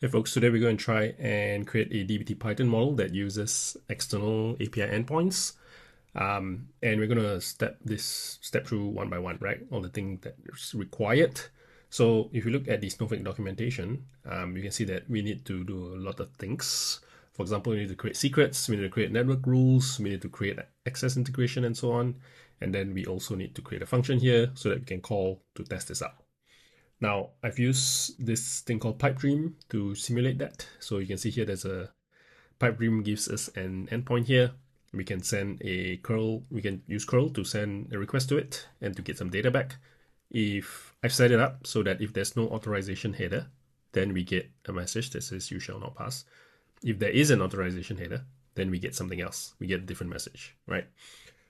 Hey folks, today we're going to try and create a dbt Python model that uses external API endpoints. And we're going to step through one by one, right? All the things that is required. So if you look at the Snowflake documentation, you can see that we need to do a lot of things. For example, we need to create secrets, we need to create network rules, we need to create access integration and so on. And then we also need to create a function here so that we can call to test this out. Now, I've used this thing called pipe dream to simulate that. So you can see here there's a pipe dream gives us an endpoint here. We can send a curl, we can use curl to send a request to it and to get some data back. If I've set it up so that if there's no authorization header, then we get a message that says you shall not pass. If there is an authorization header, then we get something else. We get a different message, right?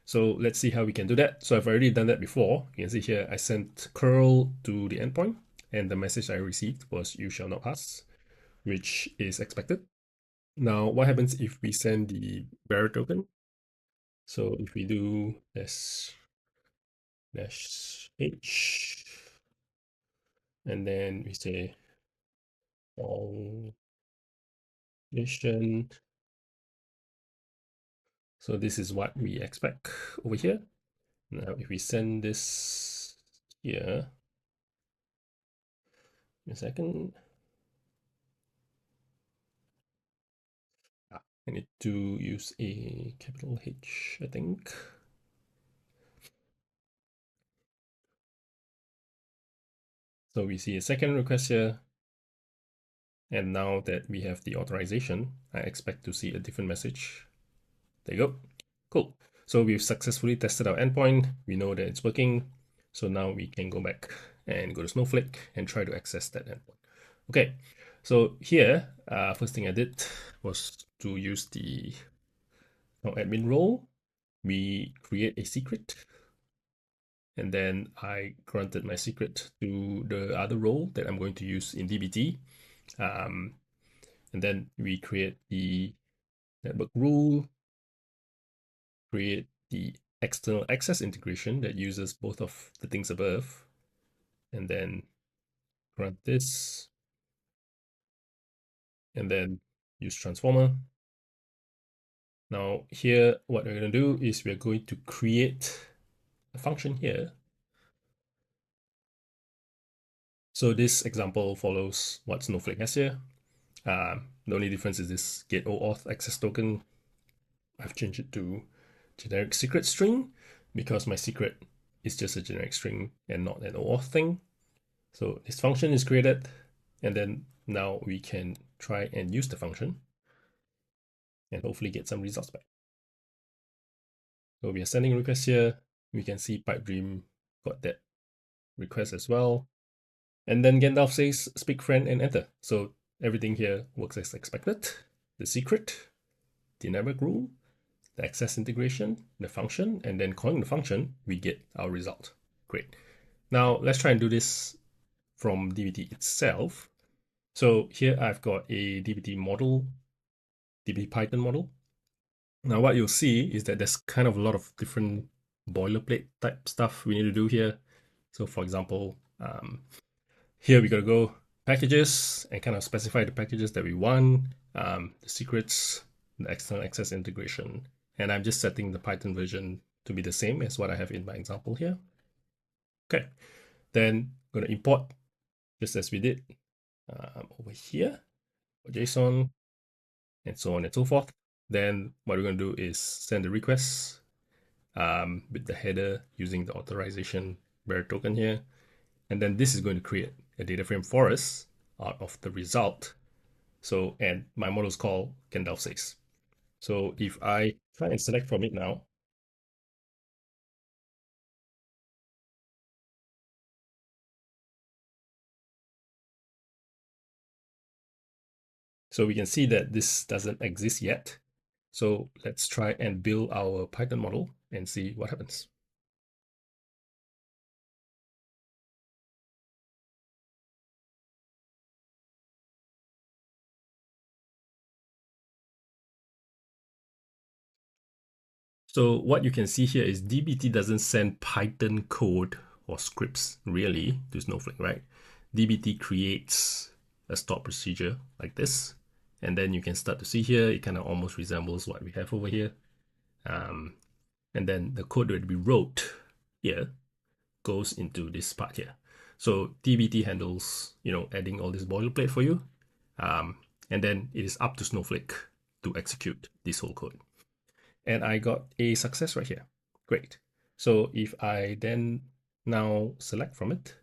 So let's see how we can do that. So I've already done that before. You can see here, I sent curl to the endpoint and the message I received was you shall not pass, which is expected. Now, what happens if we send the bearer token? So if we do -h, and then we say all nation. So this is what we expect over here. Now, if we send this here, a second. I need to use a capital H, I think. So we see a second request here. And now that we have the authorization, I expect to see a different message. There you go. Cool. So we've successfully tested our endpoint. We know that it's working. So now we can go back and go to Snowflake and try to access that endpoint. Okay. So here, first thing I did was to use the admin role. We create a secret, and then I granted my secret to the other role that I'm going to use in dbt. And then we create the network rule, create the external access integration that uses both of the things above, and then grant this, and then use transformer. Now here, what we're going to do is we're going to create a function here. So this example follows what Snowflake has here. The only difference is this get OAuth access token. I've changed it to generic secret string because my secret is just a generic string and not an OAuth thing. So this function is created, and then now we can try and use the function and hopefully get some results back. So we are sending a request here. We can see PipeDream got that request as well. And then Gandalf says speak friend and enter. So everything here works as expected. The secret, the network rule, the access integration, the function, and then calling the function, we get our result. Great. Now let's try and do this from dbt itself. So here I've got a dbt model, dbt Python model. Now what you'll see is that there's kind of a lot of different boilerplate type stuff we need to do here. So for example, here we gotta go packages and kind of specify the packages that we want, the secrets, the external access integration. And I'm just setting the Python version to be the same as what I have in my example here. Okay, then I'm gonna import just as we did over here, JSON, and so on and so forth. Then what we're gonna do is send the request with the header using the authorization bearer token here. And then this is going to create a data frame for us out of the result. So, and my model is called Gandalf 6. So if I try and select from it now, so we can see that this doesn't exist yet. So let's try and build our Python model and see what happens. So what you can see here is dbt doesn't send Python code or scripts really to Snowflake, right? dbt creates a stored procedure like this. And then you can start to see here, it kind of almost resembles what we have over here. And then the code that we wrote here goes into this part here. So TBT handles, adding all this boilerplate for you. And then it is up to Snowflake to execute this whole code. And I got a success right here. Great. So if I then now select from it,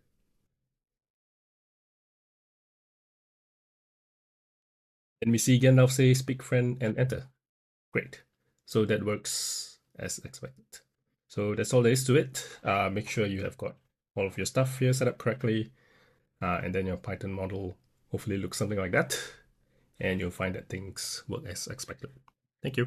and we see Gandalf say speak friend and enter. Great. So that works as expected. So that's all there is to it. Make sure you have got all of your stuff here set up correctly. And then your Python model hopefully looks something like that. And you'll find that things work as expected. Thank you.